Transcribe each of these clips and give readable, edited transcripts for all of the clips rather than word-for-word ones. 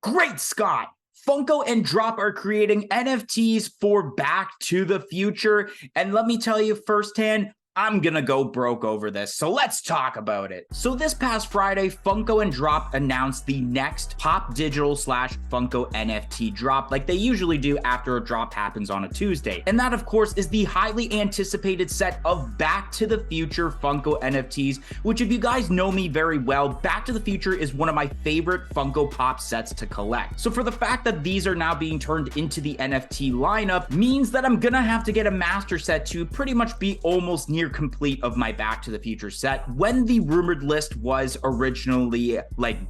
Great Scott! Funko and Drop are creating NFTs for Back to the Future. And let me tell you firsthand, I'm gonna go broke over this, so let's talk about it. So this past Friday, Funko and Drop announced the next Pop Digital / Funko NFT drop, like they usually do after a drop happens on a Tuesday. And that, of course, is the highly anticipated set of Back to the Future Funko NFTs, which, if you guys know me very well, Back to the Future is one of my favorite Funko Pop sets to collect. So for the fact that these are now being turned into the NFT lineup means that I'm gonna have to get a master set to pretty much be almost near complete of my Back to the Future set. When the rumored list was originally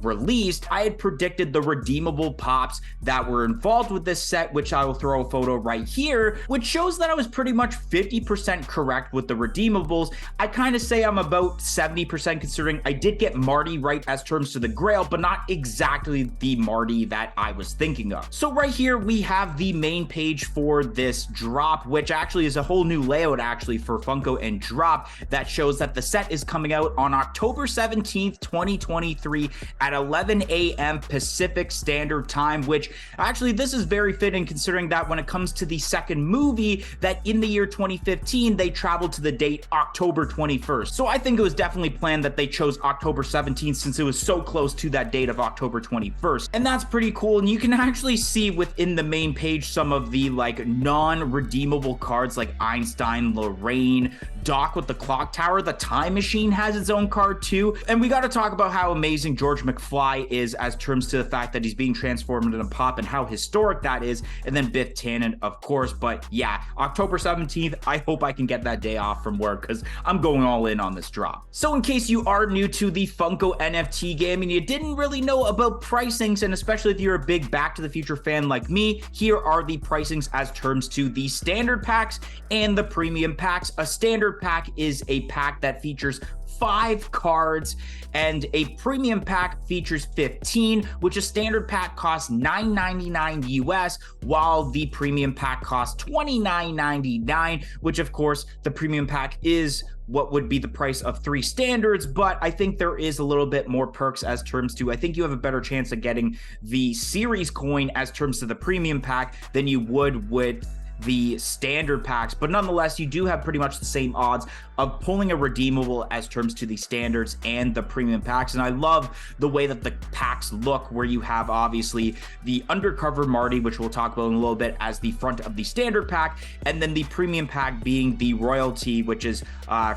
released, I had predicted the redeemable pops that were involved with this set, which I will throw a photo right here, which shows that I was pretty much 50% correct with the redeemables. I kind of say I'm about 70% considering I did get Marty right as terms to the Grail, but not exactly the Marty that I was thinking of. So right here we have the main page for this drop, which actually is a whole new layout actually for Funko and Drop that shows that the set is coming out on October 17th, 2023 at 11 a.m. Pacific Standard Time, which actually this is very fitting considering that when it comes to the second movie, that in the year 2015, they traveled to the date October 21st. So I think it was definitely planned that they chose October 17th since it was so close to that date of October 21st. And that's pretty cool. And you can actually see within the main page some of the non-redeemable cards like Einstein, Lorraine, Doc with the clock tower. The time machine has its own card too. And we got to talk about how amazing George McFly is as terms to the fact that he's being transformed into a pop and how historic that is. And then Biff Tannen, of course. But yeah, October 17th, I hope I can get that day off from work because I'm going all in on this drop. So in case you are new to the Funko NFT game and you didn't really know about pricings, and especially if you're a big Back to the Future fan like me, here are the pricings as terms to the standard packs and the premium packs. A standard pack is a pack that features 5 cards, and a premium pack features 15, which a standard pack costs $9.99 US, while the premium pack costs $29.99, which of course the premium pack is what would be the price of 3 standards, but I think there is a little bit more perks as terms to, I think you have a better chance of getting the series coin as terms to the premium pack than you would with the standard packs, but nonetheless you do have pretty much the same odds of pulling a redeemable as terms to the standards and the premium packs. And I love the way that the packs look, where you have obviously the Undercover Marty, which we'll talk about in a little bit, as the front of the standard pack, and then the premium pack being the royalty, which is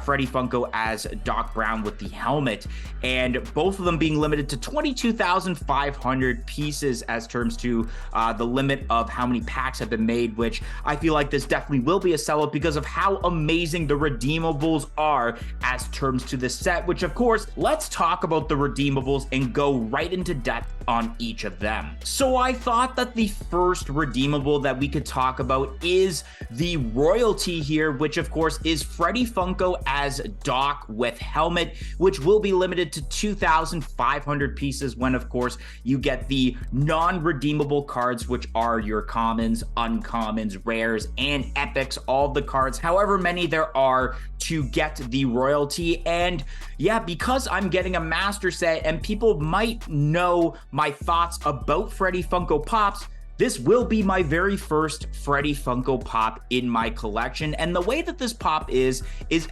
Freddy Funko as Doc Brown with the helmet, and both of them being limited to 22,500 pieces as terms to the limit of how many packs have been made, which I feel like this definitely will be a sellout because of how amazing the redeemables are as terms to this set, which of course, let's talk about the redeemables and go right into depth on each of them. So I thought that the first redeemable that we could talk about is the royalty here, which of course is Freddy Funko as Doc with helmet, which will be limited to 2,500 pieces when of course you get the non-redeemable cards, which are your commons, uncommons, rares, and epics, all the cards, however many there are to get the royalty. And yeah, because I'm getting a master set and people might know my thoughts about Freddy Funko Pops, this will be my very first Freddy Funko Pop in my collection. And the way that this pop is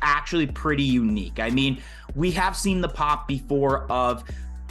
actually pretty unique. I mean, we have seen the pop before of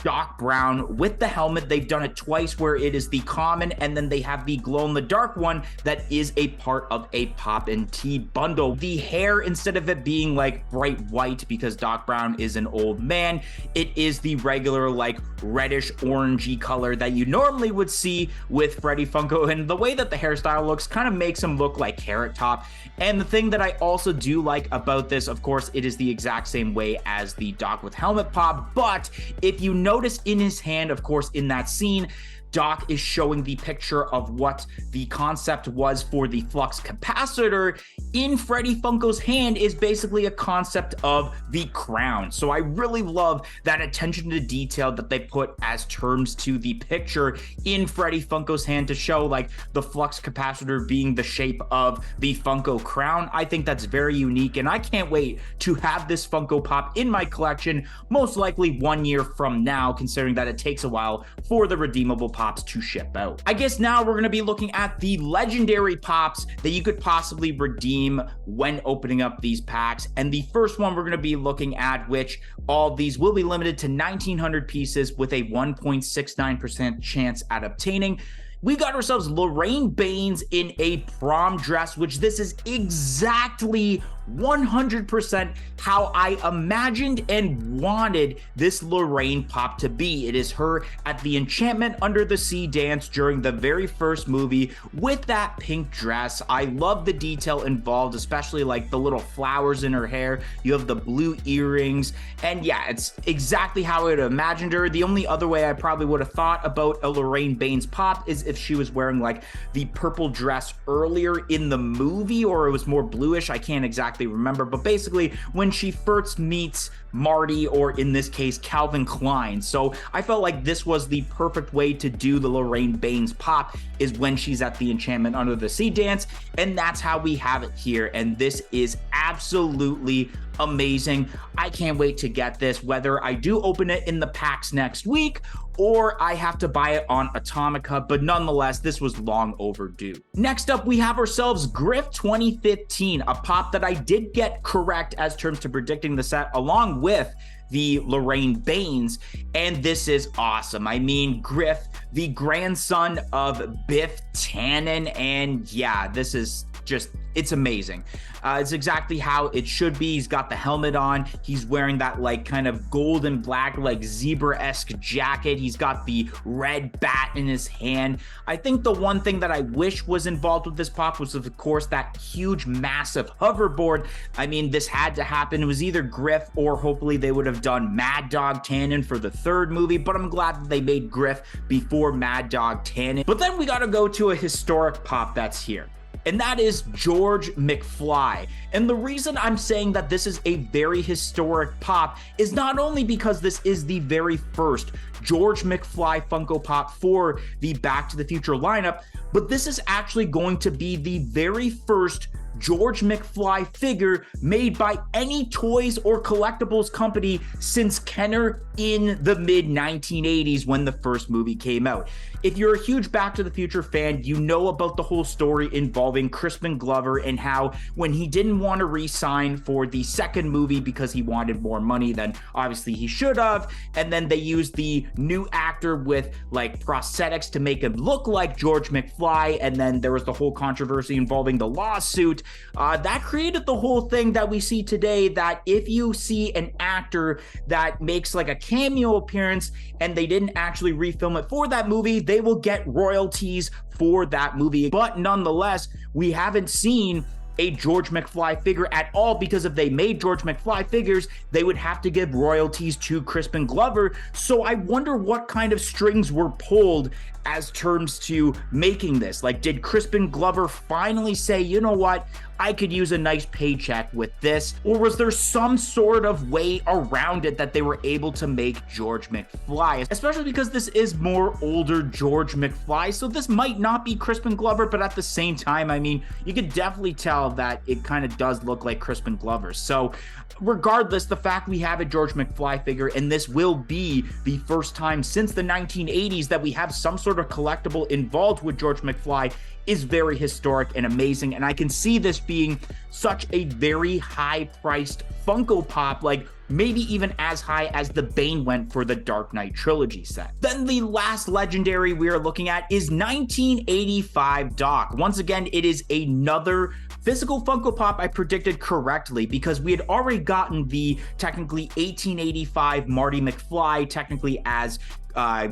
Doc Brown with the helmet. They've done it twice where it is the common, and then they have the glow-in-the-dark one that is a part of a Pop and Tea bundle. The hair, instead of it being like bright white because Doc Brown is an old man, it is the regular like reddish orangey color that you normally would see with Freddy Funko, and the way that the hairstyle looks kind of makes him look like Carrot Top. And the thing that I also do like about this, of course, it is the exact same way as the Doc with helmet pop, but if you notice in his hand, of course, in that scene, Doc is showing the picture of what the concept was for the flux capacitor. In Freddy Funko's hand is basically a concept of the crown. So I really love that attention to detail that they put as terms to the picture in Freddy Funko's hand to show like the flux capacitor being the shape of the Funko crown. I think that's very unique, and I can't wait to have this Funko Pop in my collection, most likely 1 year from now, considering that it takes a while for the redeemable pop pops to ship out. I guess now we're going to be looking at the legendary pops that you could possibly redeem when opening up these packs. And the first one we're going to be looking at, which all these will be limited to 1,900 pieces with a 1.69% chance at obtaining. We got ourselves Lorraine Baines in a prom dress, which this is exactly 100% how I imagined and wanted this Lorraine pop to be. It is her at the Enchantment Under the Sea dance during the very first movie with that pink dress. I love the detail involved, especially like the little flowers in her hair. You have the blue earrings, and yeah, it's exactly how I would have imagined her. The only other way I probably would have thought about a Lorraine Baines pop is if she was wearing like the purple dress earlier in the movie, or it was more bluish. I can't exactly remember, but basically when she first meets Marty, or in this case Calvin Klein. So I felt like this was the perfect way to do the Lorraine Baines pop, is when she's at the Enchantment Under the Sea dance, and that's how we have it here. And this is absolutely amazing. I can't wait to get this, whether I do open it in the packs next week or I have to buy it on Atomica, but nonetheless, this was long overdue. Next up, we have ourselves Griff 2015, a pop that I did get correct as terms to predicting the set, along with the Lorraine Baines, and this is awesome. I mean, Griff, the grandson of Biff Tannen, and yeah, this is just, it's amazing. It's exactly how it should be. He's got the helmet on. He's wearing that like kind of gold and black, like zebra-esque jacket. He's got the red bat in his hand. I think the one thing that I wish was involved with this pop was, of course, that huge, massive hoverboard. I mean, this had to happen. It was either Griff, or hopefully they would have done Mad Dog Tannen for the third movie, but I'm glad that they made Griff before Mad Dog Tannen. But then we got to go to a historic pop that's here, and that is George McFly. And the reason I'm saying that this is a very historic pop is not only because this is the very first George McFly Funko Pop for the Back to the Future lineup, but this is actually going to be the very first George McFly figure made by any toys or collectibles company since Kenner in the mid 1980s when the first movie came out. If you're a huge Back to the Future fan, you know about the whole story involving Crispin Glover and how when he didn't want to re-sign for the second movie because he wanted more money than obviously he should have, and then they used the new actor with like prosthetics to make him look like George McFly, and then there was the whole controversy involving the lawsuit. That created the whole thing that we see today, that if you see an actor that makes like a cameo appearance and they didn't actually refilm it for that movie, they will get royalties for that movie. But nonetheless, we haven't seen a George McFly figure at all, because if they made George McFly figures, they would have to give royalties to Crispin Glover. So I wonder what kind of strings were pulled as terms to making this. Like, did Crispin Glover finally say, you know what, I could use a nice paycheck with this? Or was there some sort of way around it that they were able to make George McFly? Especially because this is more older George McFly, so this might not be Crispin Glover, but at the same time, I mean, you could definitely tell that it kind of does look like Crispin Glover. So regardless, the fact we have a George McFly figure, and this will be the first time since the 1980s that we have some sort of collectible involved with George McFly, is very historic and amazing. And I can see this being such a very high-priced Funko Pop, like maybe even as high as the Bane went for the Dark Knight trilogy set. Then the last legendary we are looking at is 1985 Doc. Once again, it is another physical Funko Pop I predicted correctly, because we had already gotten the technically 1885 Marty McFly, technically as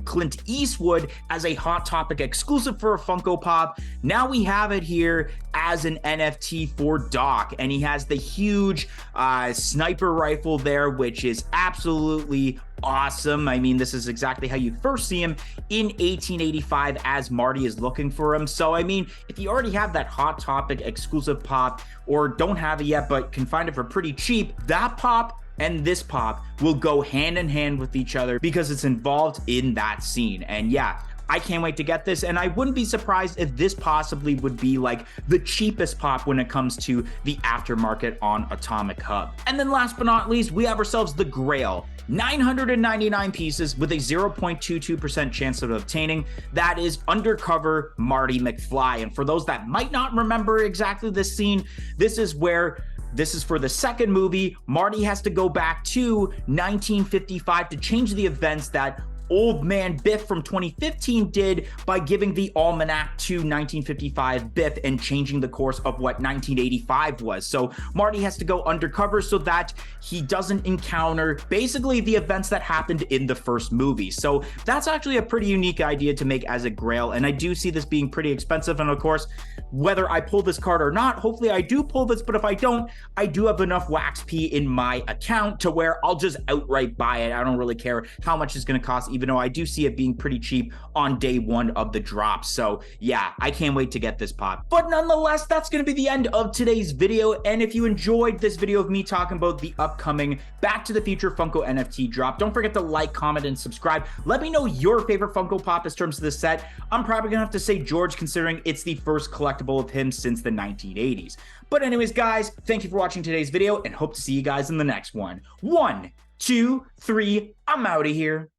Clint Eastwood, as a Hot Topic exclusive for a Funko Pop. Now we have it here as an NFT for Doc, and he has the huge sniper rifle there, which is absolutely awesome. I mean, this is exactly how you first see him in 1885 as Marty is looking for him. So I mean, if you already have that Hot Topic exclusive pop, or don't have it yet but can find it for pretty cheap, that pop and this pop will go hand in hand with each other because it's involved in that scene. And yeah, I can't wait to get this, and I wouldn't be surprised if this possibly would be like the cheapest pop when it comes to the aftermarket on Atomic Hub. And then last but not least, we have ourselves the Grail. 999 pieces with a 0.22% chance of obtaining. That is Undercover Marty McFly. And for those that might not remember exactly this scene, this is for the second movie. Marty has to go back to 1955 to change the events that Old Man Biff from 2015 did by giving the almanac to 1955 Biff and changing the course of what 1985 was. So Marty has to go undercover so that he doesn't encounter basically the events that happened in the first movie. So that's actually a pretty unique idea to make as a grail, and I do see this being pretty expensive. And of course, whether I pull this card or not, hopefully I do pull this, but if I don't, I do have enough wax P in my account to where I'll just outright buy it. I don't really care how much it's going to cost, even though I do see it being pretty cheap on day one of the drop. So yeah, I can't wait to get this pop. But nonetheless, that's going to be the end of today's video. And if you enjoyed this video of me talking about the upcoming Back to the Future Funko NFT drop, don't forget to like, comment, and subscribe. Let me know your favorite Funko Pop in terms of the set. I'm probably gonna have to say George, considering it's the first collectible of him since the 1980s. But anyways, guys, thank you for watching today's video and hope to see you guys in the next one. 1, 2, 3, I'm out of here.